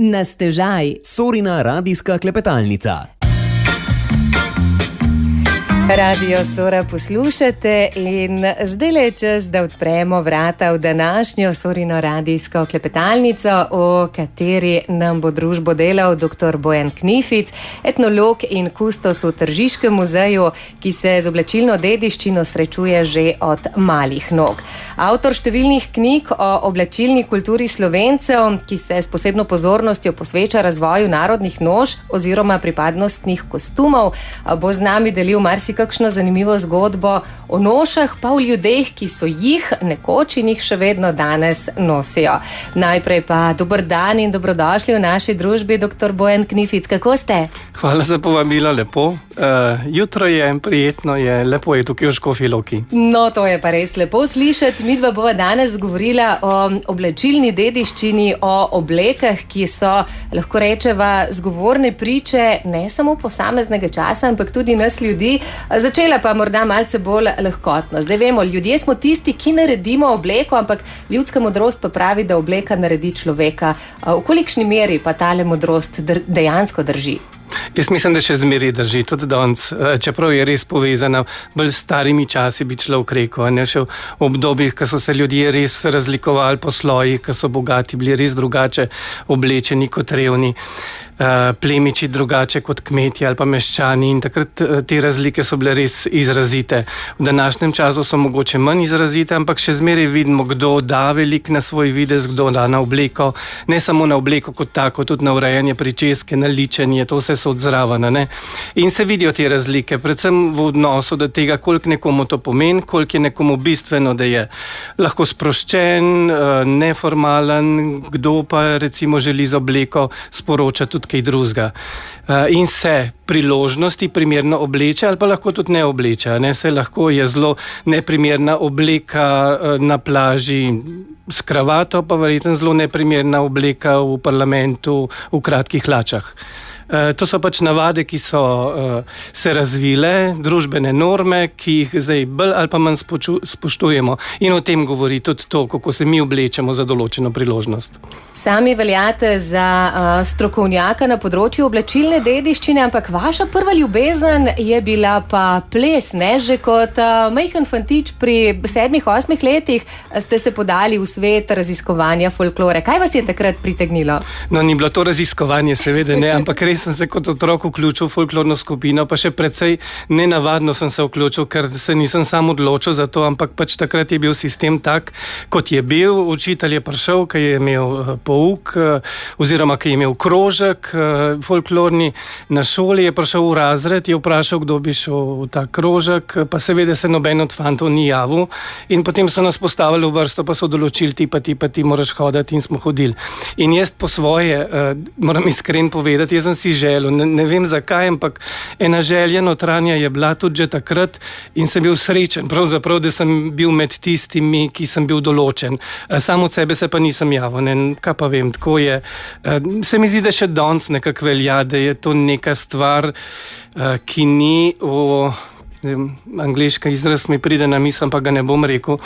Na stežaj. Sorina radijska klepetalnica. Radio Sora poslušate in zdaj je čas, da odpremo vrata v današnjo Sorino radijsko klepetalnico, v kateri nam bo družbo delal dr. Bojan Knific, etnolog in kustos v Tržiškem muzeju, ki se z oblačilno dediščino srečuje že od malih nog. Avtor številnih knjig o oblačilni kulturi Slovencev, ki se s posebno pozornostjo posveča razvoju narodnih noš oziroma pripadnostnih kostumov, bo z nami delil kakšno zanimivo zgodbo o nošah, pa o ljudeh, ki so jih nekoč in jih še vedno danes nosijo. Najprej pa dober dan in dobrodošli v naši družbi, dr. Bojan Knific. Kako ste? Hvala za povabilo, lepo. Jutro je, prijetno je, lepo je tukaj v Škofji Loki. No, to je pa res lepo slišati. Midva bova danes govorila o oblačilni dediščini, o oblekah, ki so, lahko rečeva, zgovorne priče ne samo posameznega časa, ampak tudi nas ljudi. Začela pa morda malce bolj lahkotno. Zdaj vemo, ljudje smo tisti, ki naredimo obleko, ampak ljudska modrost pa pravi, da obleka naredi človeka. V kolikšni meri pa tale modrost dejansko drži? Jaz mislim, da še zmeraj drži, tudi danes, čeprav je res povezana bolj s starimi časi, bi človek rekel, ne, še v obdobjih, ko so se ljudje res razlikovali po slojih, ko so bogati bili res drugače oblečeni kot revni, plemiči drugače kot kmetje ali pa meščani, in takrat te razlike so bile res izrazite. V današnjem času so mogoče manj izrazite, ampak še zmeraj vidimo, kdo da velik na svoj videz, kdo da na obleko, ne samo na obleko kot tako, tudi na urejanje pričeske, na ličenje, to vse so odzravane, ne. In se vidijo te razlike, predvsem v odnosu do tega, koliko nekomu to pomeni, koliko je nekomu bistveno, da je lahko sproščen, neformalen, kdo pa recimo želi z obleko sporočati tudi kaj drugega. In se priložnosti primerno obleče ali pa lahko tudi ne obleče. Ne? Se lahko je zelo neprimerna obleka na plaži s kravato, pa verjetno zelo neprimerna obleka v parlamentu v kratkih hlačah. To so pač navade, ki so se razvile, družbene norme, ki jih zdaj bolj ali pa manj spoštujemo. In o tem govori tudi to, kako se mi oblečemo za določeno priložnost. Sami veljate za strokovnjaka na področju oblačilne dediščine, ampak vaša prva ljubezen je bila pa ples, ne? Že kot majhen fantič pri 7-8 letih ste se podali v svet raziskovanja folklore. Kaj vas je takrat pritegnilo? No, ni bilo to raziskovanje, seveda ne, ampak res sem se kot otrok vključil v folklorno skupino, pa še precej nenavadno sem se vključil, ker se nisem sam odločil za to, ampak pač takrat je bil sistem tak, kot je bil. Učitelj je prišel, ki je imel pouk, oziroma ki je imel krožek folklorni na šoli, je prišel v razred, je vprašal, kdo bi šel v ta krožek, pa seveda se noben od fantov ni javil, in potem so nas postavili v vrsto, pa so določili ti moraš hoditi, in smo hodili. In jaz po svoje, moram iskren povedati, jaz sem si želel, ne vem zakaj, ampak ena želja notranja je bila tudi že takrat in sem bil srečen, pravzaprav, da sem bil med tistimi, ki sem bil določen. Sam od sebe se pa nisem javil, ne, kaj pa vem, tako je. Se mi zdi, da še danes nekako velja, da je to neka stvar, ki ni angleški izraz mi pride na misel, pa ga ne bom rekel.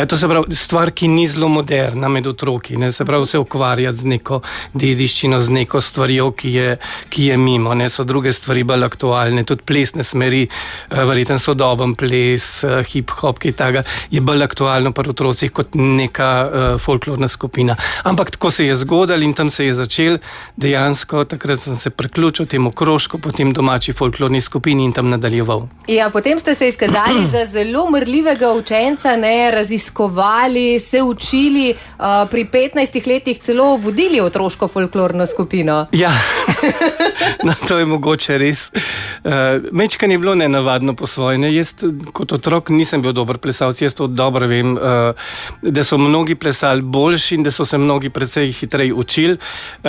To se pravi, stvar, ki ni zelo moderna med otroki, ne, se pravi, se ukvarjati z neko dediščino, z neko stvarjo, ki je mimo, ne, so druge stvari bolj aktualne, tudi plesne smeri, verjetno sodoben ples, hip-hop, kaj taga, je bolj aktualno pri otrocih kot neka folklorna skupina. Ampak tako se je zgodilo in tam se je začel, dejansko, takrat sem se priključil temu krožku, potem domači folklorni skupini in tam nadaljeval. Ja, potem ste se izkazali za zelo mrljivega učenca, ne, raziskovali, se učili, pri 15 letih celo vodili otroško folklorno skupino. Ja, no, to je mogoče res. Mečkanje je bilo nenavadno po svoje. Ne? Jaz kot otrok nisem bil dober plesalec, jaz to dobro vem, da so mnogi plesali boljši in da so se mnogi precej hitreje učili.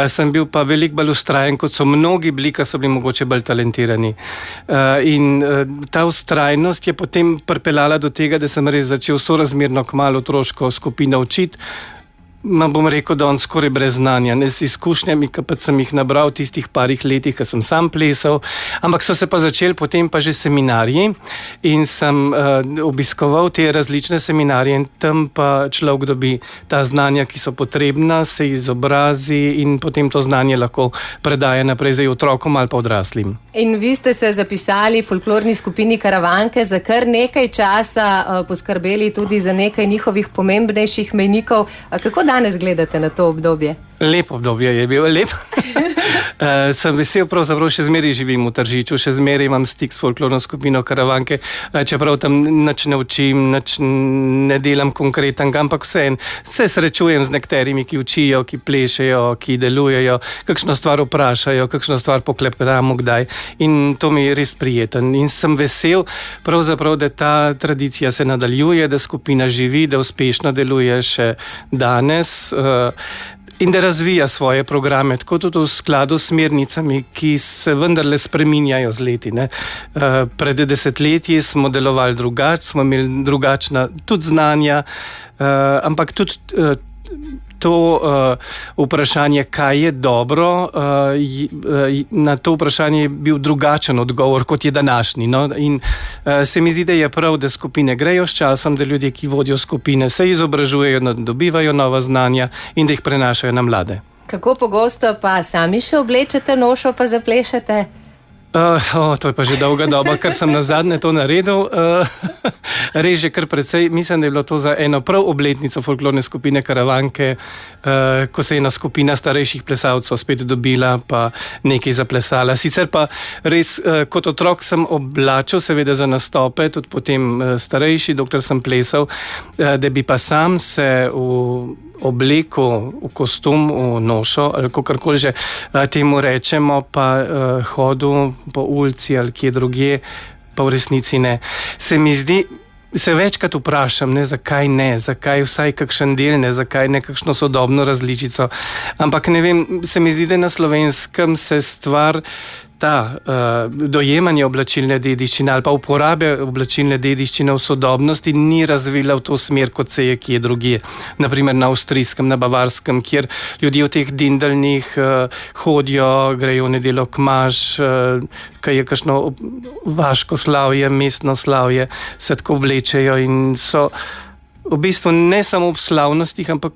Sem bil pa veliko bolj vztrajen, kot so mnogi bili, ki so bili mogoče bolj talentirani. In ta vztrajnost je potem pripeljala do tega, da sem res začel sorazmerno kmalu otroško skupino učiti. bom rekel, da on skoraj brez znanja, ne z izkušnjami, ki pa sem jih nabral v tistih parih letih, ki sem sam plesal, ampak so se pa začeli potem pa že seminarji in sem obiskoval te različne seminarje in tam pa človek dobi ta znanja, ki so potrebna, se izobrazi in potem to znanje lahko predaje naprej zdaj otrokom ali pa odraslim. In vi ste se zapisali v folklorni skupini Karavanke, za kar nekaj časa poskrbeli tudi za nekaj njihovih pomembnejših mejnikov. Kako danes gledate na to obdobje? Lep obdobje je bil, lep. Sem vesel, pravzaprav še zmeraj živim v Tržiču, še zmeraj imam stik s folklorno skupino Karavanke, čeprav tam nič ne učim, nič ne delam konkretnega, ampak vseeno se srečujem z nekaterimi, ki učijo, ki plešejo, ki delujejo, kakšno stvar vprašajo, kakšno stvar poklepetamo kdaj in to mi je res prijeten. In sem vesel, pravzaprav, da ta tradicija se nadaljuje, da skupina živi, da uspešno deluje še danes in da razvija svoje programe, tako tudi v skladu s smernicami, ki se vendarle spreminjajo z leti. Pred desetletji smo delovali drugače, smo imeli drugačna tudi znanja, ampak tudi to vprašanje, kaj je dobro, na to vprašanje je bil drugačen odgovor, kot je današnji. No? In se mi zdi, da je prav, da skupine grejo s časom, da ljudje, ki vodijo skupine, se izobražujejo, dobivajo nova znanja in da jih prenašajo na mlade. Kako pogosto pa sami še oblečete nošo pa zaplešete? To je pa že dolga doba, kar sem nazadnje to naredil. Res že kar precej, mislim, da je bilo to za eno prav obletnico folklorne skupine Karavanke, ko se je ena skupina starejših plesalcev spet dobila pa nekaj zaplesala. Sicer pa res kot otrok sem oblačil seveda za nastope, tudi potem starejši, dokler sem plesal, da bi pa sam se v obleku, v kostum, v nošo, ali kakorkoli že temu rečemo, pa hodil po ulici ali kje drugje, pa v resnici ne. Se mi zdi, se večkrat vprašam, zakaj vsaj kakšen del, zakaj ne kakšno sodobno različico, ampak ne vem, se mi zdi, da na Slovenskem se stvar dojemanje oblačilne dediščine ali pa uporabe oblačilne dediščine v sodobnosti ni razvila v to smer, kot se je kje drugje. Naprimer na Avstrijskem, na Bavarskem, kjer ljudje v teh dindaljnih hodijo, grejo v nedeljo k maž, kaj je kakšno vaško slavje, mestno slavje, se tako oblečejo in so v bistvu ne samo v slavnostih, ampak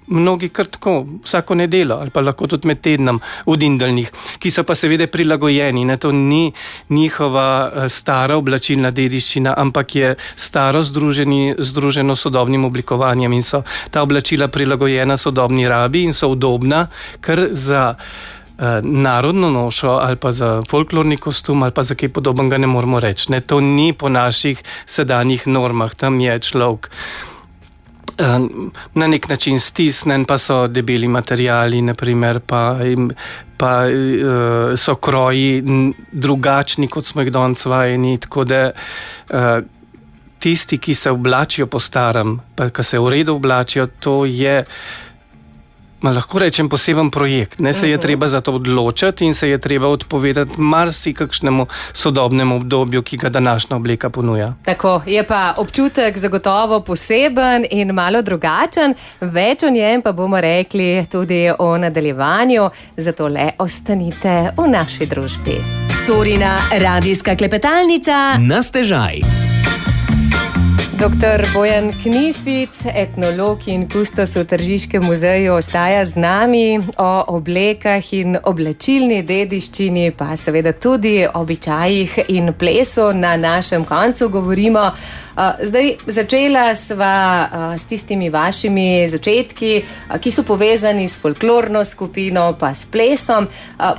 mnogi kar tako, vsako nedeljo ali pa lahko tudi med tednom v dindaljnih, ki so pa seveda prilagojeni. To ni njihova stara oblačilna dediščina, ampak je staro združeno s sodobnim oblikovanjem in so ta oblačila prilagojena sodobni rabi in so udobna, kar za narodno nošo ali pa za folklorni kostum ali pa za kaj podobnega ne moramo reči. To ni po naših sedanjih normah, tam je človek na nek način stisnen, pa so debeli materiali, naprimer, pa so kroji drugačni, kot smo jih danes vajeni, tako da tisti, ki se oblačijo po starem, pa ki se v redu oblačijo, to je, lahko rečem, poseben projekt. Se je treba za to odločiti in se je treba odpovedati marsikakšnemu sodobnemu obdobju, ki ga današnja obleka ponuja. Tako, je pa občutek zagotovo poseben in malo drugačen. Več o njem pa bomo rekli tudi o nadaljevanju, zato le ostanite v naši družbi. Sorina radijska klepetalnica na stežaj. Dr. Bojan Knific, etnolog in kustos v Tržiškem muzeju, ostaja z nami. O oblekah in oblačilni dediščini, pa seveda tudi običajih in plesu na našem koncu govorimo. Zdaj, začela sva s tistimi vašimi začetki, ki so povezani s folklorno skupino, pa s plesom.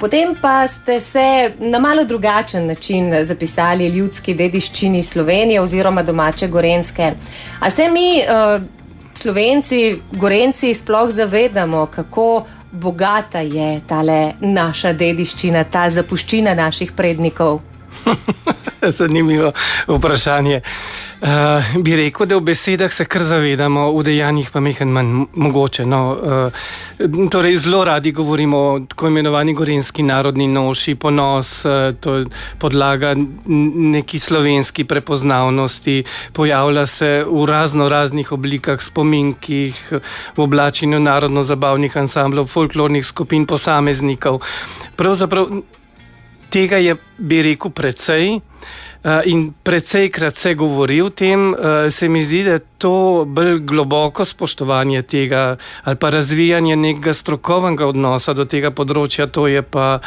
Potem pa ste se na malo drugačen način zapisali ljudski dediščini Slovenije oziroma domače Gorenjske. A se mi, Slovenci, Gorenjci, sploh zavedamo, kako bogata je tale naša dediščina, ta zapuščina naših prednikov? Zanimivo vprašanje. Bi rekel, da v besedah se kar zavedamo, v dejanjih pa mehen manj mogoče. Torej, zelo radi govorimo o tako imenovani gorenjski narodni noši, ponos, to podlaga neki slovenski prepoznavnosti, pojavlja se v raznih oblikah, spominkih, v oblačenju narodno-zabavnih ansamblov, folklornih skupin, posameznikov. Pravzaprav tega je, bi rekel, precej. In precejkrat se govori o tem, se mi zdi, da je to bolj globoko spoštovanje tega ali pa razvijanje nekega strokovnega odnosa do tega področja, to je pa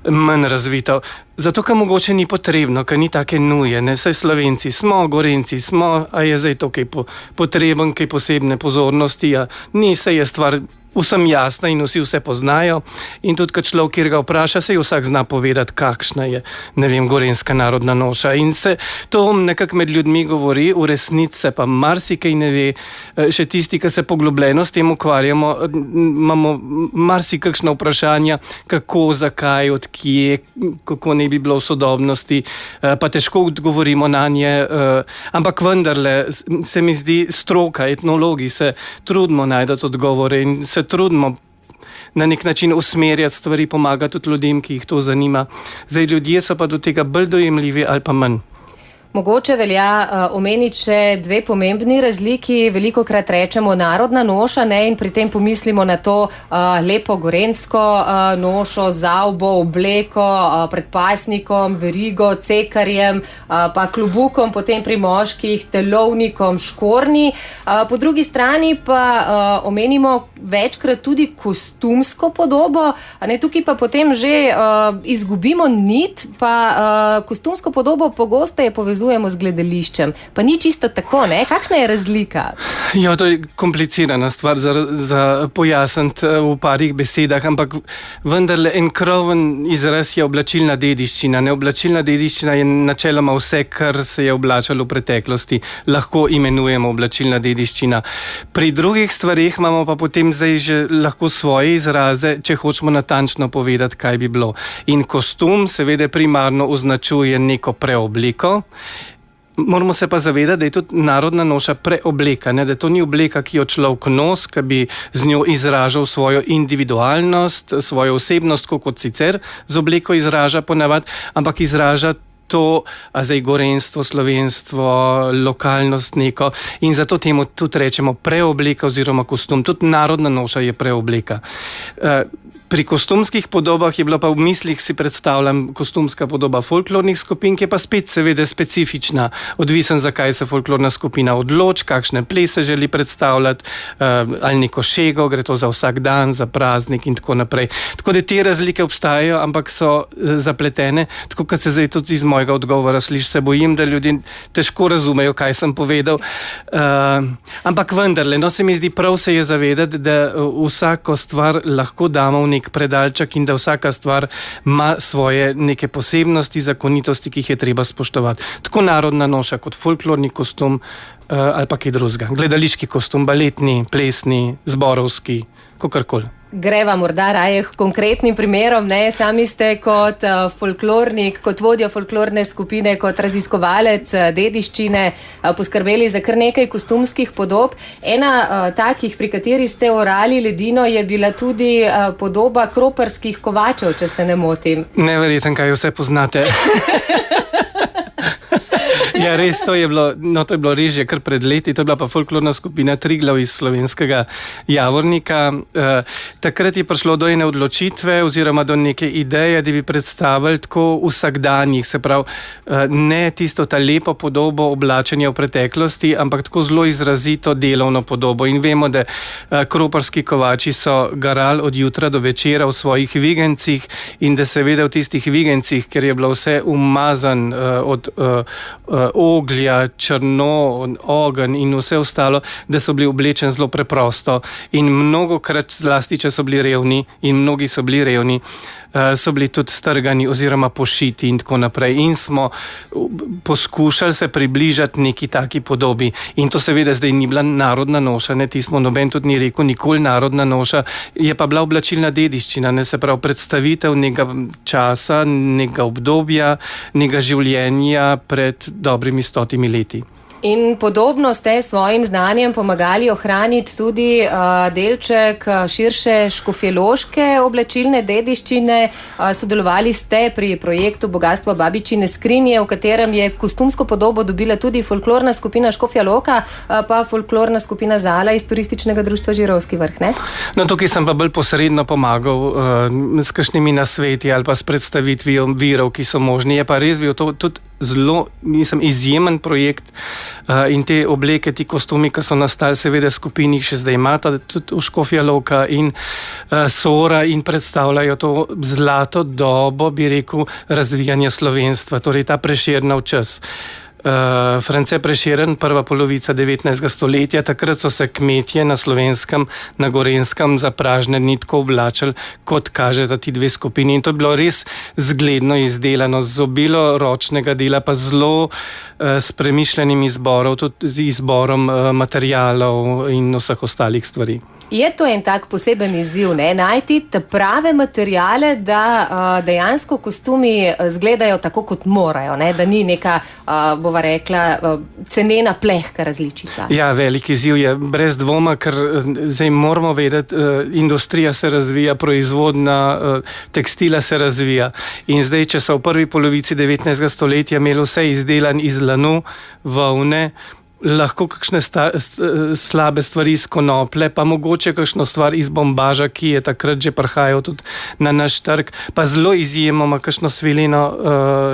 manj razvito. Zato, ker mogoče ni potrebno, ker ni take nuje, ne, saj Slovenci smo, Gorenjci smo, a je zdaj to kaj potreben, kaj posebne pozornosti, a ni, saj je stvar vsem jasna in vse poznajo in tudi, kad človek, kjer ga vpraša, se vsak zna povedati, kakšna je, ne vem, gorenjska narodna noša in se to nekako med ljudmi govori, v resnici se pa marsikaj ne ve, še tisti, ki se poglobljeno s tem ukvarjamo, imamo marsikakšna vprašanja, kako, zakaj, od kje, kako ne bi bilo v sodobnosti, pa težko odgovorimo na nje, ampak vendarle se mi zdi stroka, etnologi se trudimo najdati odgovore in se trudimo na nek način usmerjati stvari, pomagati tudi ljudem, ki jih to zanima. Zdaj, ljudje so pa do tega bolj dojemljivi ali pa manj. Mogoče velja omeniti še dve pomembni razliki. Velikokrat rečemo narodna noša, ne, in pri tem pomislimo na to lepo gorenjsko nošo, zavbo, obleko, predpasnikom, verigo, cekarjem, pa klobukom, potem pri moških, telovnikom, škorni. Po drugi strani pa omenimo večkrat tudi kostumsko podobo, ne, tukaj pa potem že izgubimo nit, pa kostumsko podobo pogosteje povezujemo z gledališčem. Pa ni čisto tako, ne? Kakšna je razlika? Ja, to je komplicirana stvar za pojasniti v parih besedah, ampak vendarle en kroven izraz je oblačilna dediščina. Oblačilna dediščina je načeloma vse, kar se je oblačalo v preteklosti. Lahko imenujemo oblačilna dediščina. Pri drugih stvarih imamo pa potem zdaj že lahko svoje izraze, če hočemo natančno povedati, kaj bi bilo. In kostum seveda primarno označuje neko preobliko. Moramo se pa zavedati, da je tudi narodna noša preobleka, ne? Da to ni obleka, ki jo človek nos, ki bi z njo izražal svojo individualnost, svojo osebnost, kot sicer z obleko izraža ponavadi, ampak izraža to, a zdaj gorenjstvo, slovenstvo, lokalnost neko in zato temu tudi rečemo preobleka oziroma kostum. Tudi narodna noša je preobleka. Pri kostumskih podobah je bila pa v mislih, si predstavljam, kostumska podoba folklornih skupin, ki je pa spet seveda specifična, odvisen, zakaj se folklorna skupina odloči, kakšne plese želi predstavljati, ali neko šego, gre to za vsak dan, za praznik in tako naprej. Tako da te razlike obstajajo, ampak so zapletene, tako kot se zdaj tudi iz mojega odgovora sliši, se bojim, da ljudje težko razumejo, kaj sem povedal. Ampak vendarle, se mi zdi prav se je zavedati, da vsako stvar lahko damo v nek predalček in da vsaka stvar ima svoje neke posebnosti, zakonitosti, ki jih je treba spoštovati. Tako narodna noša kot folklorni kostum ali pa kaj drugega. Gledališki kostum, baletni, plesni, zborovski, kakorkoli. Greva morda raje k konkretnim primerom, ne? Sami ste kot folklornik, kot vodja folklorne skupine, kot raziskovalec dediščine poskrbeli za kar nekaj kostumskih podob. Ena takih, pri kateri ste orali ledino, je bila tudi podoba kroparskih kovačev, če se ne motim. Neverjetno, kaj vse poznate. Ja, res, to je bilo res že kar pred leti, to je bila pa folklorna skupina Triglav iz Slovenskega Javornika. Takrat je prišlo do ene odločitve oziroma do neke ideje, da bi predstavili tako vsakdanjih, se pravi, ne tisto ta lepo podobo oblačenja v preteklosti, ampak tako zelo izrazito delovno podobo. In vemo, da kroparski kovači so garali od jutra do večera v svojih vigencih in da seveda v tistih vigencih, ker je bilo vse umazan od oglja, črno, ogenj in vse ostalo, da so bili oblečeni zelo preprosto in mnogokrat, zlasti če so bili revni in mnogi so bili revni, so bili tudi strgani oziroma pošiti in tako naprej. In smo poskušali se približati neki taki podobi. In to seveda zdaj ni bila narodna noša, ne, tismo noben tudi ni rekel, nikoli narodna noša, je pa bila oblačilna dediščina, ne, se pravi predstavitev nekega časa, nekega obdobja, nekega življenja pred dobrimi 100 leti. In podobno ste svojim znanjem pomagali ohraniti tudi delček širše škofjeloške oblačilne dediščine. Sodelovali ste pri projektu Bogastvo babičine skrinje, v katerem je kostumsko podobo dobila tudi folklorna skupina Škofja Loka, pa folklorna skupina Zala iz Turističnega društva Žirovski vrh, ne? No, tukaj sem pa bolj posredno pomagal s kakšnimi nasveti ali pa s predstavitvijo virov, ki so možni. Je pa res bil to tudi zelo, izjemen projekt in te obleke, ti kostumi, ki so nastali seveda skupini, še zdaj imata tudi v Škofja Loka in Sora in predstavljajo to zlato dobo, bi rekel, razvijanja slovenstva, torej ta Prešernov čas. France Prešeren, prva polovica 19. stoletja, takrat so se kmetje na Slovenskem, na Gorenskem za pražne dni tako oblačili, kot kažeta ti dve skupini. In to je bilo res zgledno izdelano, z obilo ročnega dela, pa zelo s premišljenim izborom, tudi z izborom materialov in vseh ostalih stvari. Je to en tak poseben izziv, ne? Najti te prave materiale, da dejansko kostumi izgledajo tako, kot morajo, ne? Da ni neka, bova rekla, cenena plehka različica. Ja, velik izziv je, brez dvoma, ker zdaj moramo vedeti, industrija se razvija, proizvodna tekstila se razvija. In zdaj, če so v prvi polovici 19. stoletja imeli vse izdelan iz lanu, volne, lahko kakšne slabe stvari iz konoplje, pa mogoče kakšno stvar iz bombaža, ki je takrat že prihajal tudi na naš trg, pa zelo izjemoma kakšno svileno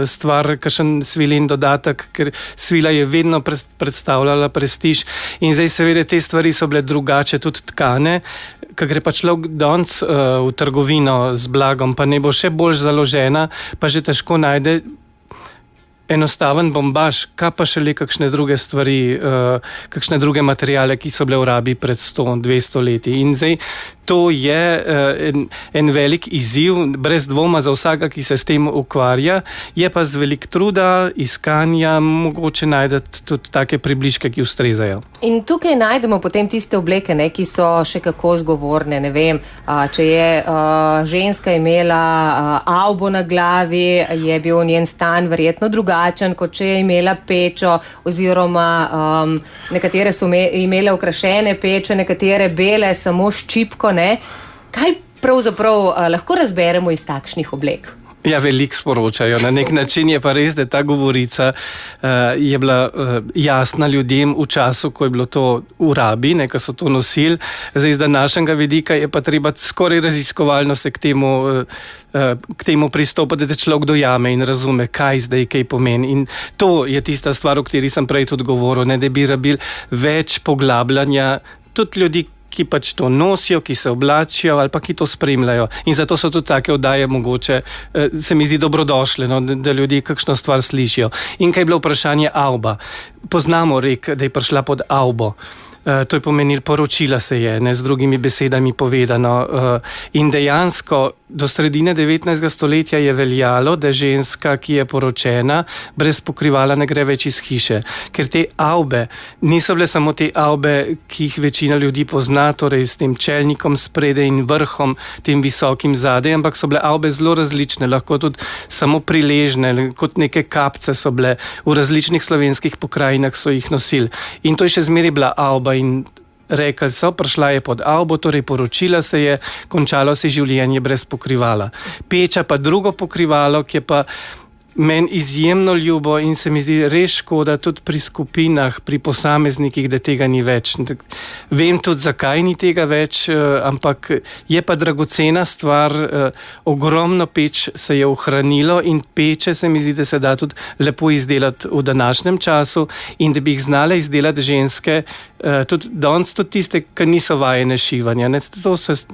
stvar, kakšen svilen dodatek, ker svila je vedno predstavljala prestiž. In zdaj seveda te stvari so bile drugače, tudi tkane, ko gre pa človek danes v trgovino z blagom, pa ne bo še bolj založena, pa že težko najde enostaven bombaž, kaj pa šele kakšne druge stvari, kakšne druge materiale, ki so bile v rabi pred 100-200 leti. In zdaj to je en velik izziv, brez dvoma za vsaka, ki se s tem ukvarja, je pa z velik truda, iskanja, mogoče najdete tudi take približke, ki ustrezajo. In tukaj najdemo potem tiste obleke, ne, ki so še kako zgovorne, ne vem, če je ženska imela avbo na glavi, je bil njen stan verjetno drugačen, kot če je imela pečo, oziroma nekatere so imele okrašene peče, nekatere bele, samo s čipko, ne. Kaj pravzaprav lahko razberemo iz takšnih oblek? Ja, veliko sporočajo. Na nek način je pa res, da ta govorica je bila jasna ljudem v času, ko je bilo to v rabi, ko so to nosili. Zdaj, z današnjega vidika je pa treba skoraj raziskovalno se k temu pristopiti, da človek dojame in razume, kaj zdaj, kaj pomeni. In to je tista stvar, o kateri sem prej tudi govoril, ne, da bi rabili več poglabljanja tudi ljudi, ki pač to nosijo, ki se oblačijo ali pa ki to spremljajo. In zato so tudi take oddaje mogoče, se mi zdi dobrodošle, no, da ljudje kakšno stvar slišijo. In kaj je bilo vprašanje avba? Poznamo rek, da je prišla pod avbo. To je pomenilo, poročila se je, ne, z drugimi besedami povedano. In dejansko do sredine 19. stoletja je veljalo, da ženska, ki je poročena, brez pokrivala ne gre več iz hiše. Ker te avbe niso bile samo te avbe, ki jih večina ljudi pozna, torej s tem čelnikom spredaj in vrhom, tem visokim zadaj, ampak so bile avbe zelo različne, lahko tudi samo priležne, kot neke kapce so bile, v različnih slovenskih pokrajinah so jih nosili. In to je še zmeraj bila avba in rekli so, prišla je pod avbo, torej poročila se je, končalo se življenje brez pokrivala. Peča pa drugo pokrivalo, ki je pa meni izjemno ljubo in se mi zdi res škoda tudi pri skupinah, pri posameznikih, da tega ni več. Vem tudi, zakaj ni tega več, ampak je pa dragocena stvar, ogromno peč se je ohranilo in peče se mi zdi, da se da tudi lepo izdelati v današnjem času in da bi jih znale izdelati ženske, tudi danes tudi tiste, ki niso vajene šivanja.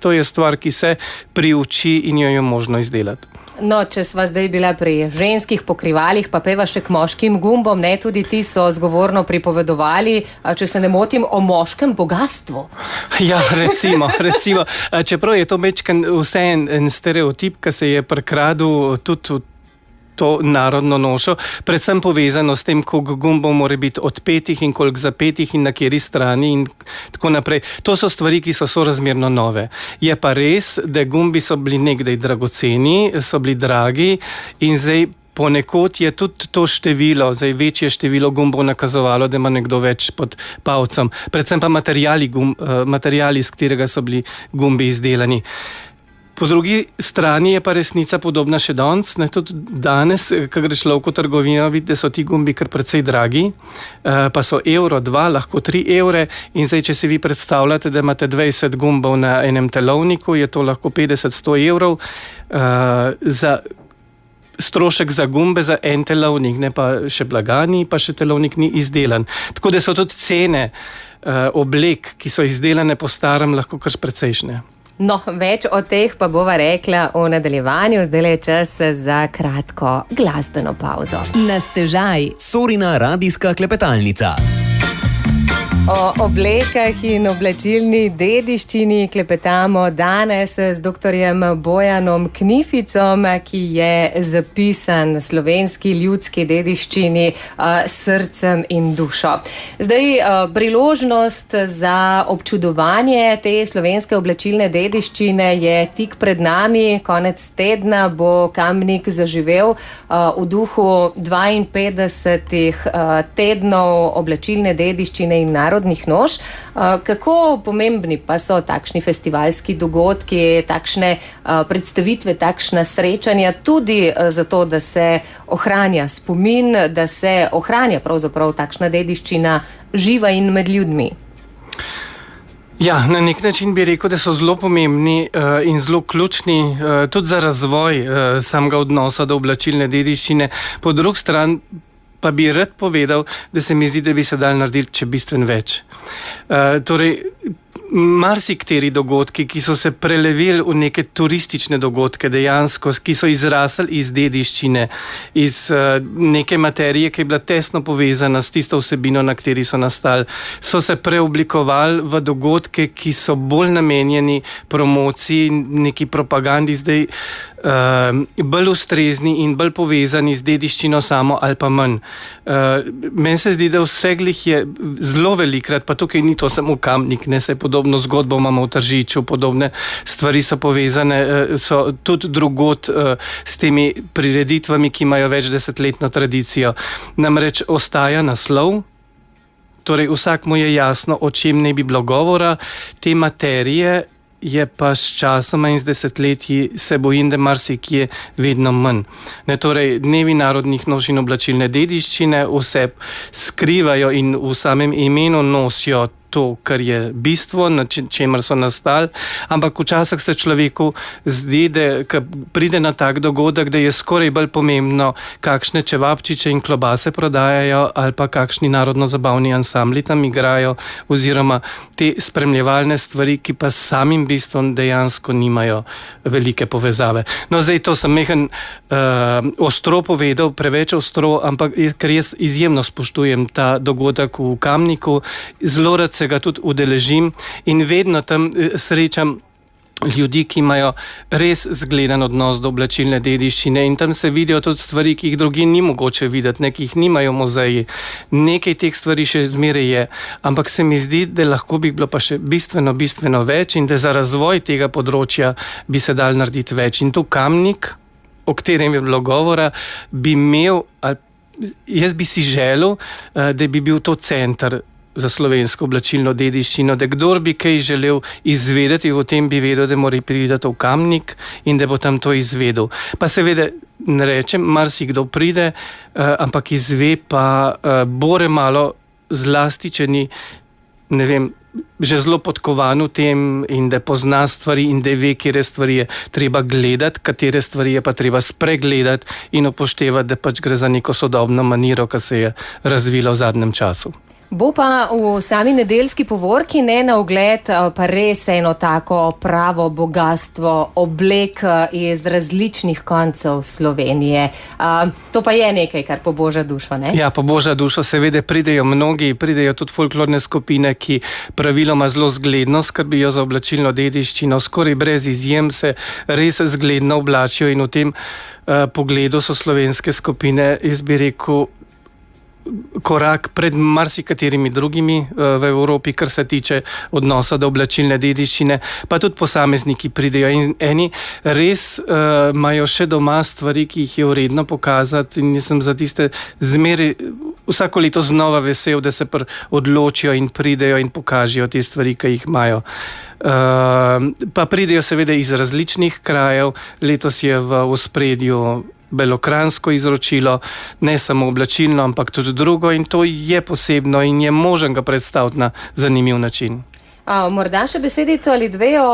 To je stvar, ki se priuči in jo je možno izdelati. No, če sva zdaj bila pri ženskih pokrivalih, pa peva še k moškim gumbom, ne, tudi ti so zgovorno pripovedovali, če se ne motim, o moškem bogastvu. Ja, recimo. Čeprav je to vse en stereotip, ki se je prikradil tudi to narodno nošo, predvsem povezano s tem, koliko gumbov mora biti odpetih in koliko zapetih in na kateri strani in tako naprej. To so stvari, ki so sorazmerno nove. Je pa res, da gumbi so bili nekdaj dragoceni, so bili dragi in zdaj ponekod je tudi to število, zdaj večje število gumbov nakazovalo, da ima nekdo več pod palcem. Predvsem pa materiali, iz katerega so bili gumbi izdelani. Po drugi strani je pa resnica podobna še danes. Tudi danes, ko greš v trgovino, vidi, da so ti gumbi kar precej dragi, pa so evro, 2, lahko 3 evre. In zdaj, če si vi predstavljate, da imate 20 gumbov na enem telovniku, je to lahko 50-100 evrov za strošek za gumbe za en telovnik, ne pa še blagani, pa še telovnik ni izdelan. Tako da so tudi cene oblek, ki so izdelane po starem, lahko kar precejšnje. No, več o teh pa bova rekla v nadaljevanju, zdaj je čas za kratko glasbeno pauzo. Na stežaj Sorina radijska klepetalnica. O oblekah in oblačilni dediščini klepetamo danes z doktorjem Bojanom Knificom, ki je zapisan slovenski ljudski dediščini srcem in dušo. Zdaj, priložnost za občudovanje te slovenske oblačilne dediščine je tik pred nami. Konec tedna bo Kamnik zaživel v duhu 52 tednov oblačilne dediščine in narodnih noš. Kako pomembni pa so takšni festivalski dogodki, takšne predstavitve, takšna srečanja tudi zato, da se ohranja spomin, da se ohranja pravzaprav takšna dediščina živa in med ljudmi? Ja, na nek način bi rekel, da so zelo pomembni in zelo ključni tudi za razvoj samega odnosa do oblačilne dediščine. Po drugi strani pa bi rad povedal, da se mi zdi, da bi se dal narediti še bistveno več. Torej, marsikateri dogodki, ki so se prelevili v neke turistične dogodke dejansko, ki so izrasli iz dediščine, iz neke materije, ki je bila tesno povezana s tisto vsebino, na kateri so nastali, so se preoblikovali v dogodke, ki so bolj namenjeni promociji, neki propagandi, zdaj bolj ustrezni in bolj povezani z dediščino samo ali pa manj. Meni se zdi, da vseglih je zelo velikrat, pa tukaj ni to samo Kamnik, ne, se podobno zgodbo imamo v Tržiču, podobne stvari so povezane, so tudi drugod s temi prireditvami, ki imajo več desetletno tradicijo. Namreč ostaja naslov, torej vsak mu je jasno, o čem ne bi bilo govora, te materije je pa s časoma in z desetletji se bojim, da marsikje vedno manj. Torej, dnevi narodnih noš in oblačilne dediščine vse skrivajo in v samem imenu nosijo to, kar je bistvo, na čemer so nastali, ampak včasih se človeku zdi, da pride na tak dogodek, da je skoraj bolj pomembno, kakšne čevapčiče in klobase prodajajo ali pa kakšni narodno-zabavni ansambli tam igrajo, oziroma te spremljevalne stvari, ki pa s samim bistvom dejansko nimajo velike povezave. No, zdaj to sem ostro povedal, preveč ostro, ampak ker jaz izjemno spoštujem ta dogodek v Kamniku, zelo rad se ga tudi udeležim in vedno tam srečam ljudi, ki imajo res zgledan odnos do oblačilne dediščine in tam se vidijo tudi stvari, ki jih drugi ni mogoče videti, ki jih nimajo muzeji. Nekaj teh stvari še zmeraj je, ampak se mi zdi, da lahko bi bilo pa še bistveno več in da za razvoj tega področja bi se dal narediti več. In tu Kamnik, o katerem je bilo govora, bi imel, jaz bi si želel, da bi bil to center za slovensko oblačilno dediščino, da kdor bi kaj želel izvedeti o tem, bi vedel, da mora priti v Kamnik in da bo tam to izvedel. Pa seveda ne rečem, marsikdo pride, ampak izve pa bore malo, zlasti, če ni, ne vem, že zelo podkovan v tem in da pozna stvari in da ve, kere stvari je treba gledati, katere stvari je pa treba spregledati in upoštevati, da pač gre za neko sodobno maniro, ki se je razvila v zadnjem času. Bo pa v sami nedeljski povorki na ogled pa res eno tako pravo bogastvo oblek iz različnih koncev Slovenije. To pa je nekaj, kar poboža dušo, ne? Ja, poboža dušo, seveda pridejo mnogi, pridejo tudi folklorne skupine, ki praviloma zelo zgledno skrbijo za oblačilno dediščino, skoraj brez izjem se res zgledno oblačijo in v tem pogledu so slovenske skupine, jaz bi rekel, korak pred marsikaterimi drugimi v Evropi, kar se tiče odnosa do oblačilne dediščine, pa tudi posamezniki pridejo in eni res imajo še doma stvari, ki jih je vredno pokazati, in nisem za tiste zmeri vsako leto znova vesel, da se odločijo in pridejo in pokažejo te stvari, ki jih imajo. Pa pridejo seveda iz različnih krajev. Letos je v ospredju belokranjsko izročilo, ne samo oblačilno, ampak tudi drugo, in to je posebno in je možen ga predstaviti na zanimiv način. Morda še besedico ali dve o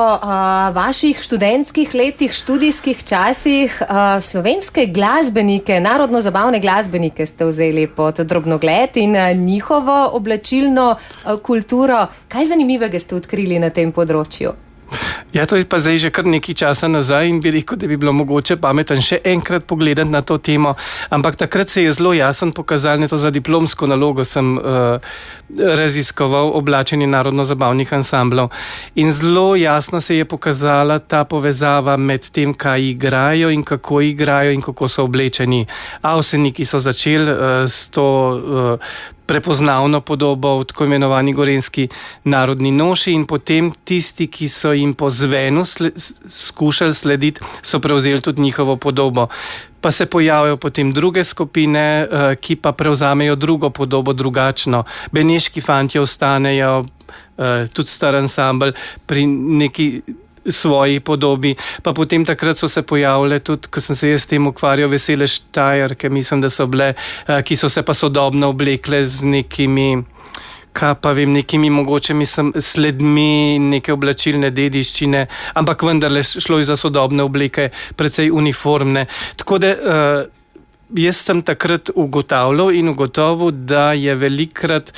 vaših študentskih letih, študijskih časih. Slovenske glasbenike, narodno-zabavne glasbenike ste vzeli pod drobnogled in njihovo oblačilno kulturo. Kaj zanimivega ste odkrili na tem področju? Ja, to je pa zdaj že kar nekaj časa nazaj in bi rekel, da bi bilo mogoče pameten še enkrat pogledati na to temo, ampak takrat se je zelo jasen pokazal, to za diplomsko nalogo sem raziskoval oblačenje narodno-zabavnih ansamblov in zelo jasno se je pokazala ta povezava med tem, kaj igrajo in kako so oblečeni. Avseniki so začeli s to prepoznavno podobo v tako imenovani gorenjski narodni noši in potem tisti, ki so jim po zvenu skušali slediti, so prevzeli tudi njihovo podobo. Pa se pojavijo potem druge skupine, ki pa prevzamejo drugo podobo, drugačno. Beneški fantje ostanejo, tudi star ansambl, pri neki svoji podobi, pa potem takrat so se pojavile tudi, ko sem se jaz s tem ukvarjal, vesele Štajerke, mislim, da so bile, ki so se pa sodobno oblekle z nekimi, nekimi mogoče sledmi neke oblačilne dediščine, ampak vendarle šlo je za sodobne obleke, precej uniformne. Tako da jaz sem takrat ugotovil, da je velikrat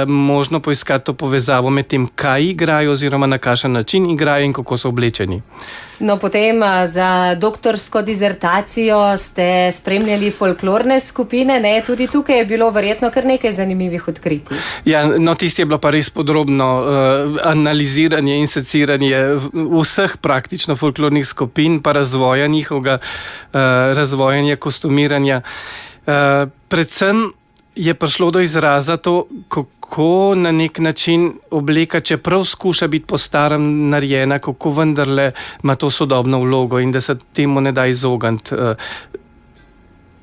možno poiskati to povezavo med tem, kaj igrajo oziroma na kakšen način igrajo in kako so oblečeni. No, potem za doktorsko dizertacijo ste spremljali folklorne skupine, ne? Tudi tukaj je bilo verjetno kar nekaj zanimivih odkritij. Ja, no, tisti je bilo pa res podrobno analiziranje in seciranje vseh praktično folklornih skupin, pa razvoja njihovega, razvojanja, kostumiranja. Predvsem je prišlo do izraza to, kako na nek način obleka, čeprav skuša biti po starem narejena, kako vendarle ima to sodobno vlogo in da se temu ne da izogniti.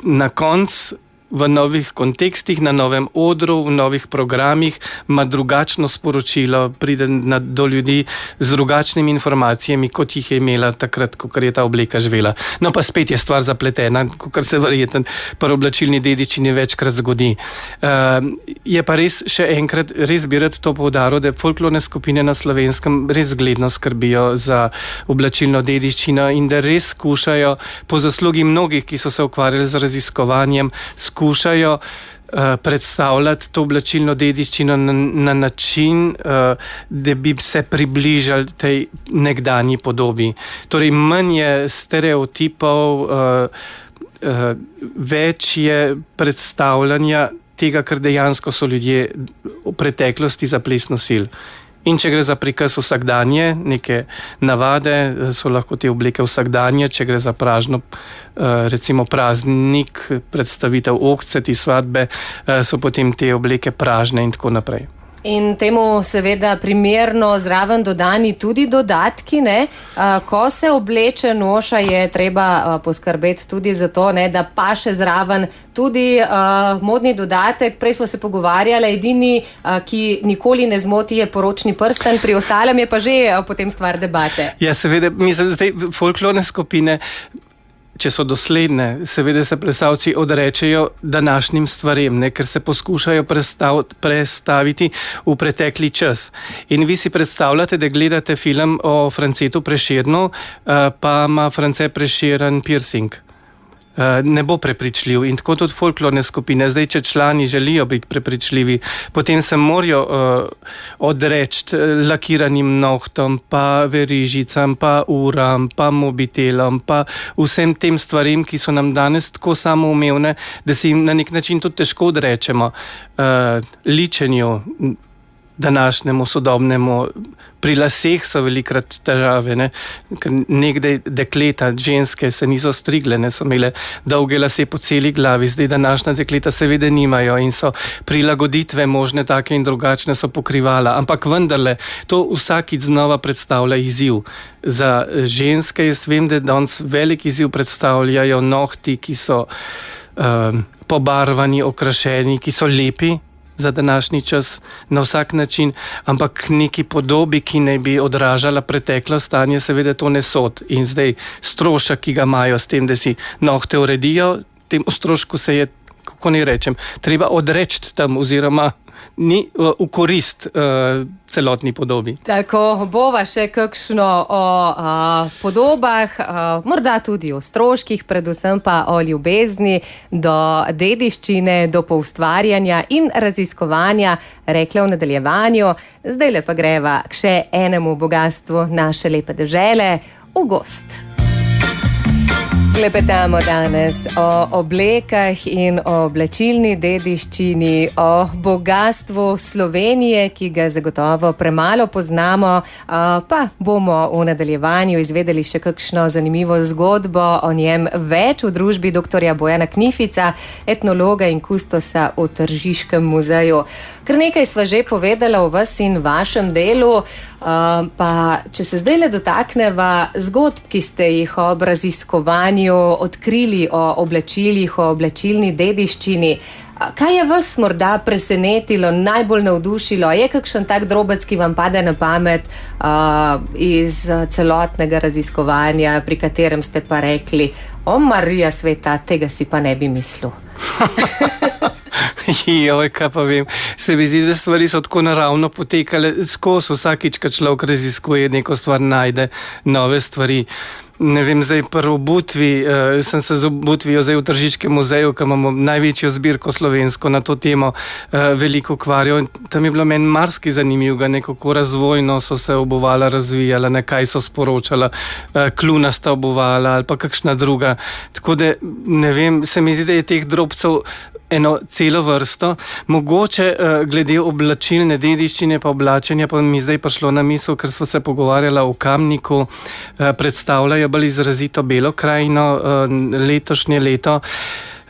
Na koncu v novih kontekstih, na novem odru, v novih programih ima drugačno sporočilo, pride do ljudi z drugačnimi informacijami, kot jih je imela takrat, ko je ta obleka živela. No, pa spet je stvar zapletena, kar se verjetno pri oblačilni dediščini večkrat zgodi. Je pa res še enkrat, res bi rad to poudaril, da folklorne skupine na Slovenskem res zgledno skrbijo za oblačilno dediščino in da res skušajo, po zaslugi mnogih, ki so se ukvarjali z raziskovanjem, skušajo predstavljati to oblačilno dediščino na način, da bi se približali tej nekdanji podobi. Torej, manj je stereotipov, več je predstavljanja tega, kar dejansko so ljudje v preteklosti za ples nosili. In če gre za prikaz vsakdanje, neke navade, so lahko te obleke vsakdanje, če gre za pražno, recimo praznik, predstavitev okce, ti svadbe, so potem te obleke pražne in tako naprej. In temu seveda primerno zraven dodani tudi dodatki, ne? Ko se obleče noša, je treba poskrbeti tudi za to, ne, da paše zraven tudi modni dodatek. Prej smo se pogovarjali, edini, ki nikoli ne zmoti, je poročni prsten, pri ostalem je pa že potem stvar debate. Ja, seveda, mislim, zdaj folklorne skupine, če so dosledne, seveda se plesalci odrečejo današnjim stvarem, ne, ker se poskušajo prestaviti v pretekli čas. In vi si predstavljate, da gledate film o Francetu Prešernu, pa ima France Prešeren piercing. Ne bo prepričljiv in tako tudi folklorne skupine. Zdaj, če člani želijo biti prepričljivi, potem se morajo odreči lakiranim nohtom, pa verižicam, pa uram, pa mobitelom, pa vsem tem stvarem, ki so nam danes tako samoumevne, da si jim na nek način tudi težko odrečemo. Ličenju, današnjemu sodobnemu. Pri laseh so velikrat težave, ne? Ker nekdaj dekleta, ženske se niso strigle, ne? So imele dolge lase po celi glavi, zdaj današnja dekleta seveda nimajo in so prilagoditve možne take in drugačne so pokrivala, ampak vendarle to vsakič znova predstavlja izziv. Za ženske jaz vem, da danes velik izziv predstavljajo nohti, ki so pobarvani, okrašeni, ki so lepi za današnji čas na vsak način, ampak neki podobi, ki naj bi odražala preteklo stanje, seveda to ne sod. In zdaj strošek, ki ga imajo s tem, da si nohte uredijo, temu strošku se je, kako naj rečem, treba odreči tam oziroma ni v korist celotni podobi. Tako, bova še kakšno o podobah, morda tudi o stroških, predvsem pa o ljubezni do dediščine, do poustvarjanja in raziskovanja, rekla v nadaljevanju. Zdajle pa greva k še enemu bogatstvu naše lepe dežele, v gozd. Klepetamo danes o oblekah in o oblačilni dediščini, o bogastvu Slovenije, ki ga zagotovo premalo poznamo, pa bomo v nadaljevanju izvedeli še kakšno zanimivo zgodbo o njem več v družbi dr. Bojana Knifica, etnologa in kustosa v Tržiškem muzeju. Kar nekaj sva že povedala o vas in vašem delu, pa če se zdaj le dotakneva zgodb, ki ste jih ob raziskovanju odkrili o oblačilih, o oblačilni dediščini. Kaj je vas morda presenetilo, najbolj navdušilo? Je kakšen tak drobec, ki vam pade na pamet iz celotnega raziskovanja, pri katerem ste pa rekli, o Marija sveta, tega si pa ne bi mislil? Joj, kaj pa vem. Se mi zdi, da stvari so tako naravno potekale. Skozi vsakič, kad človek raziskuje neko stvar, najde nove stvari. Ne vem, zdaj pri obutvi, sem se z obutvijo zdaj v Tržiškem muzeju, ki imamo največjo zbirko slovensko na to temo, veliko ukvarjal. Tam je bilo meni marsikaj zanimivega, nekako razvojno so se obuvala razvijala, nekaj so sporočala, kljunasta obuvala ali pa kakšna druga. Tako da, ne vem, se mi zdi, da je teh drobcev eno celo vrsto. Mogoče glede oblačilne dediščine pa oblačenja pa mi zdaj prišlo na misel, ker sva se pogovarjala o Kamniku, predstavljajo bolj izrazito Belo krajino letošnje leto.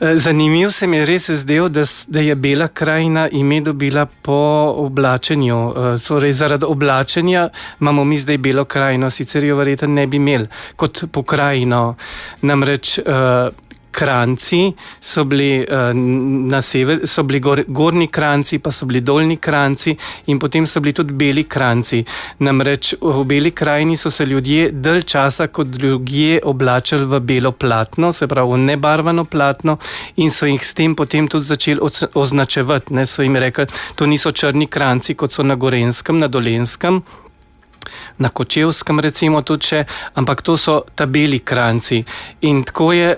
Zanimiv se mi je res zdel, da je Bela krajina ime dobila po oblačenju. Torej, zaradi oblačenja imamo mi zdaj Belo krajino, sicer jo verjetno ne bi imeli kot pokrajino. Namreč kranci so bili na sever, so bili gornji kranci, pa so bili dolni kranci in potem so bili tudi beli kranci. Namreč v Beli krajini so se ljudje dalj časa kot drugje oblačili v belo platno, se pravi v nebarvano platno, in so jih s tem potem tudi začeli označevati. Ne? So jim rekli, to niso črni kranci, kot so na Gorenjskem, na Dolenjskem, na Kočevskem recimo tudi še, ampak to so ta beli kranci. In tako je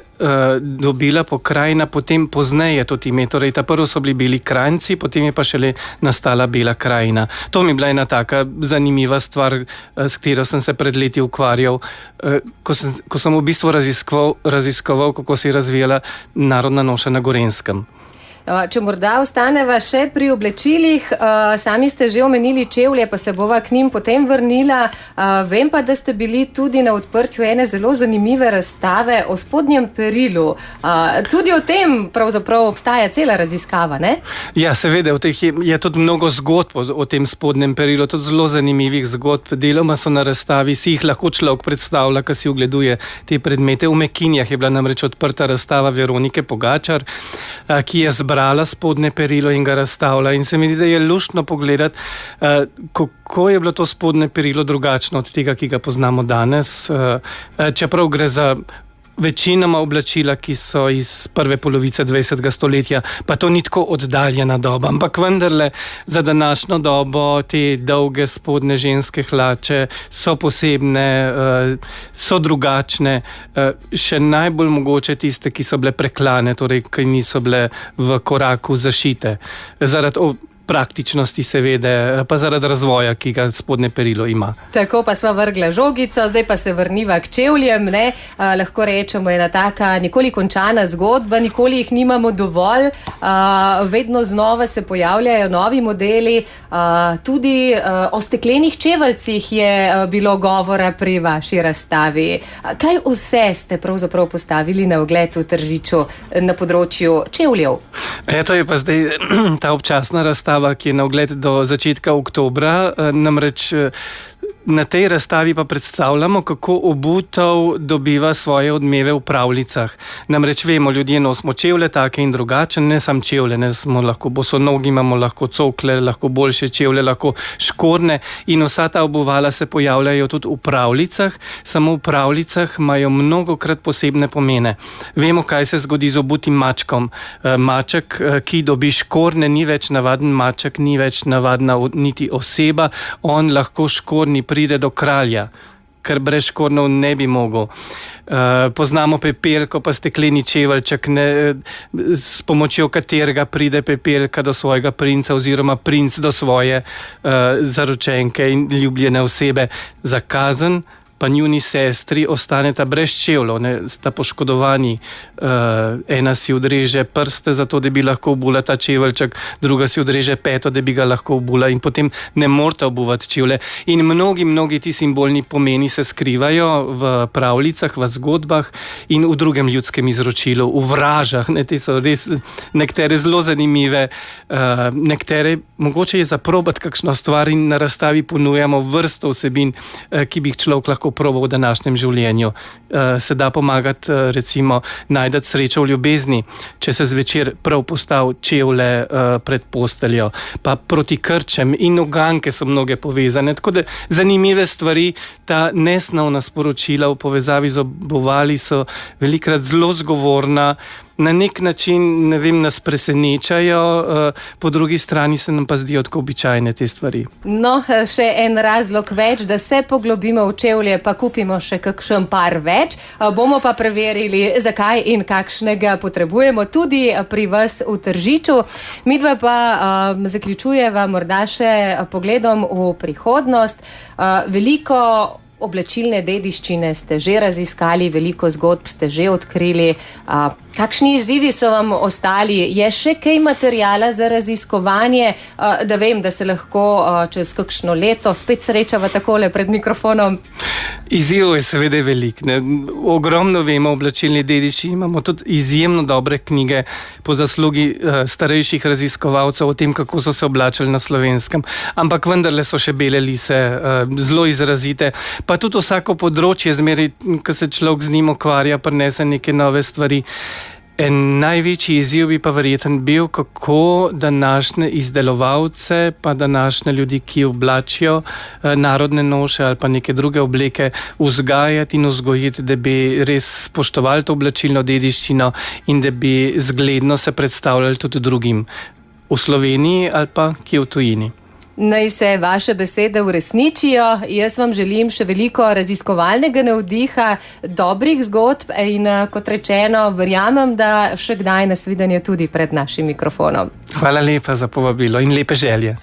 dobila pokrajina potem pozneje tudi ime. Torej, ta prvo so bili beli kranci, potem je pa šele nastala Bela krajina. To mi je bila ena taka zanimiva stvar, s katero sem se pred leti ukvarjal, ko sem v bistvu raziskoval, kako se je razvijala narodna noša na Gorenjskem. Če morda ostaneva še pri oblačilih, sami ste že omenili čevlje, pa se bova k njim potem vrnila. Vem pa, da ste bili tudi na odprtju ene zelo zanimive razstave o spodnjem perilu. Tudi o tem pravzaprav obstaja cela raziskava, ne? Ja, seveda, je tudi mnogo zgodb o tem spodnjem perilu, tudi zelo zanimivih zgodb. Deloma so na razstavi, si jih lahko človek predstavlja, ko si ogleduje te predmete. V Mekinjah je bila namreč odprta razstava Veronike Pogačar, ki je zbrala spodnje perilo in ga razstavlja. In se mi zdi, da je luštno pogledati, kako je bilo to spodnje perilo drugačno od tega, ki ga poznamo danes. Čeprav gre za večinoma oblačila, ki so iz prve polovice 20. stoletja, pa to ni tako oddaljena doba, ampak vendarle za današnjo dobo te dolge spodnje ženske hlače so posebne, so drugačne, še najbolj mogoče tiste, ki so bile preklane, torej ki niso bile v koraku zašite. Zaradi praktičnosti seveda, pa zaradi razvoja, ki ga spodnje perilo ima. Tako pa sva vrgla žogico, zdaj pa se vrniva k čevljem, ne? Lahko rečemo, ena taka nikoli končana zgodba, nikoli jih nimamo dovolj, vedno znova se pojavljajo novi modeli, tudi o steklenih čeveljcih je bilo govora pri vaši razstavi. Kaj vse ste pravzaprav postavili na ogled v Tržiču na področju čevljev? To je pa zdaj ta občasna razstava, ki je na ogled do začetka oktobra, namreč na tej razstavi pa predstavljamo, kako obutev dobiva svoje odmeve v pravljicah. Namreč vemo, ljudje nosimo čevlje, take in drugačne, ne samo čevlje, ne smo lahko bosonogi, imamo lahko cokle, lahko boljše čevlje, lahko škorne in vsa ta obuvala se pojavljajo tudi v pravljicah, samo v pravljicah imajo mnogokrat posebne pomene. Vemo, kaj se zgodi z obutim mačkom. Maček, ki dobi škorne, ni več navaden maček, ni več navadna niti oseba, on lahko škorni pride do kralja, ker brez škornov ne bi mogel. Poznamo pepelko, pa stekleni čeveljček, s pomočjo katerega pride pepelka do svojega princa oziroma princ do svoje zaročenke in ljubljene osebe. Za kazen pa njuni sestri ostaneta brez čevljev, sta poškodovani. Ena si odreže prste, zato da bi lahko obula ta čeveljček, druga si odreže peto, da bi ga lahko obula in potem ne morata obuvati čevlje. In mnogi ti simbolni pomeni se skrivajo v pravljicah, v zgodbah in v drugem ljudskem izročilu, v vražah. Te so res nekatere zelo zanimive, nekatere mogoče je zaprobati kakšno stvar in na razstavi ponujamo vrsto vsebin, ki bi jih človek lahko probal v današnjem življenju. Se da pomagati, recimo, najdati srečo v ljubezni, če se zvečer prav postav čevlje pred posteljo, pa proti krčem in uganke so mnoge povezane. Tako da zanimive stvari, ta nesnovna sporočila v povezavi z obuvali so velikrat zelo zgovorna, na nek način, nas presenečajo, po drugi strani se nam pa zdijo tako običajne te stvari. No, še en razlog več, da se poglobimo v čevlje, pa kupimo še kakšen par več. Bomo pa preverili, zakaj in kakšnega potrebujemo tudi pri vas v Tržiču. Midva pa zaključujeva morda še pogledom v prihodnost. Veliko oblačilne dediščine ste že raziskali, veliko zgodb ste že odkrili. Kakšni izzivi so vam ostali? Je še kaj materijala za raziskovanje, da vem, da se lahko čez kakšno leto spet srečava takole pred mikrofonom? Izzivov je seveda veliko. Ogromno vemo o oblačilni dediščini, imamo tudi izjemno dobre knjige po zaslugi starejših raziskovalcev o tem, kako so se oblačili na Slovenskem. Ampak vendarle so še bele lise zelo izrazite. Pa tudi vsako področje, zmeraj, ko se človek z njim ukvarja, prinese neke nove stvari. En največji izziv bi pa verjetno bil, kako današnje izdelovalce, pa današnje ljudi, ki oblačijo narodne noše ali pa neke druge obleke, vzgajati in vzgojiti, da bi res spoštovali to oblačilno dediščino in da bi zgledno se predstavljali tudi drugim v Sloveniji ali pa kje v tujini. Naj se vaše besede uresničijo. Jaz vam želim še veliko raziskovalnega navdiha, dobrih zgodb in, kot rečeno, verjamem, da še kdaj nasvidenje tudi pred našim mikrofonom. Hvala lepa za povabilo in lepe želje.